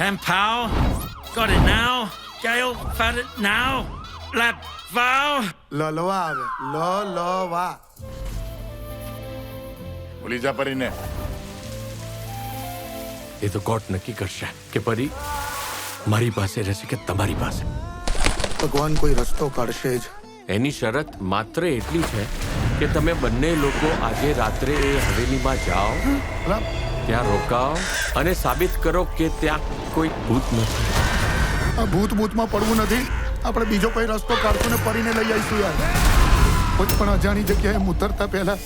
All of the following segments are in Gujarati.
Hand pow. Got it now. Gale, fat it now. Lap vow. લલવા આવે લલવા. ભૂલી જા પરીને. એ તો કોર્ટ નક્કી કરશે કે પરી મારી પાસે રહેશે કે તમારી પાસે. ભગવાન કોઈ રસ્તો કાઢશે જ. એની શરત માત્ર એટલી છે કે તમે બંને લોકો આજે રાત્રે એ હવેલીમાં જાઓ, રામ, ત્યાં રોકાઓ અને સાબિત કરો કે ત્યાં કોઈ ભૂત નથી. આ ભૂતમાં પડવું નથી. આપણે બીજો કોઈ રસ્તો કાઢશું ને પરીને લઈ આવીશું યાર. કોઈ પણ અજાણી જગ્યાએ ઉતરતા પહેલા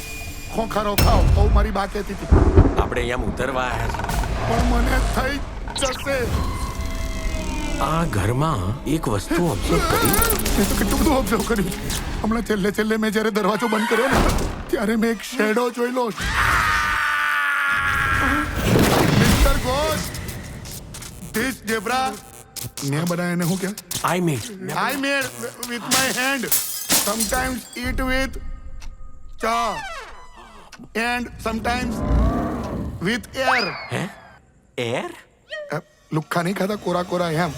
ખોખારો ખાઓ બહુ મારી બા કહેતી હતી. આપણે અહીંયા ઉતરવા આવ્યા છીએ. પણ મને થઈ જશે. આ ઘરમાં એક વસ્તુ ઓબ્ઝર્વ કરી. મેં તો કેટલું બધું ઓબ્ઝર્વ કર્યું. હમણાં છેલ્લે મેં જ્યારે દરવાજો બંધ કર્યો ને ત્યારે મેં એક શેડો જોયેલો. મિસ્ટર ગોસ્ટ, ધીસ ઝેબ્રા મેં બનાવ્યા એને શું કહેવાય? I made with my hand. Sometimes eat with cha and sometimes with air. હે એર? લુખ્ખા નહીં ખાતા કોરા એમ.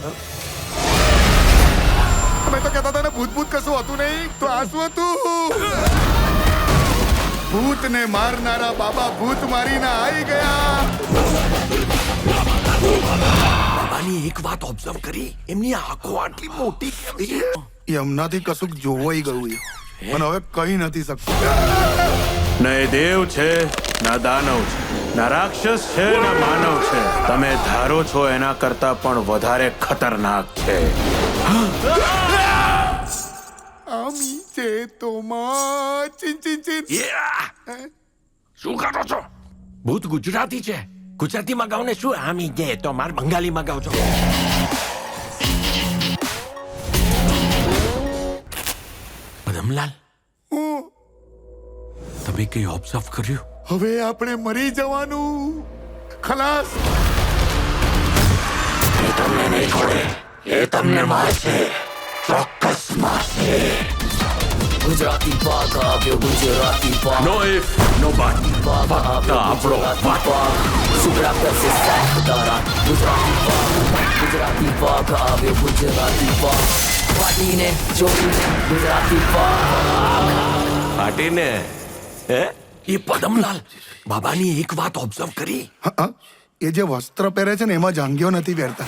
તમે તો કહેતા હતા ને ભૂત કશું હતું નહીં, તો આ શું હતું? ભૂતને મારનારા બાબા ભૂત મારીને આવી ગયા. બાબાની એક વાત ઓબ્ઝર્વ કરી. એમની આંખો આટલી મોટી કેવી? એમનાથી કશુંક જોવાઈ ગયું પણ હવે કહી નથી શકતું. ન એ દેવ છે ના દાનવ છે, ના રાક્ષસ છે ના માનવ છે. તમે ધારો છો એના કરતા પણ વધારે ખતરનાક છે. આમી છે તો માં ચીન ચીન ચીન. શું કરો છો? ભૂત ગુજરાતી છે. ગુજરાતીમાં ગાવ ને શું આમી ગે તો માર બંગાળીમાં ગાવ છો. પદમલાલ, હું તમે કઈ ઓબ્ઝર્વ કર્યું? હવે આપણે મરી જવાનું. ખલાસ. એ તમને મારશે, ચોક્કસ મારશે. ગુજરાતી પાક આવ્યો, ગુજરાતી પાક. No if no but. ફક્ત આપણો વાત. સુગડા કરશે સાથ તારા. ગુજરાતી પાક આવ્યો, ગુજરાતી પાક. પાટીને જોડીને ગુજરાતી પાક. ફાટીને હે? એ પદમલાલ, બાબાની એક વાત ઓબ્ઝર્વ કરી. એ જે વસ્ત્ર પહેરે છે ને એમાં જાંગીઓ નથી પહેરતા.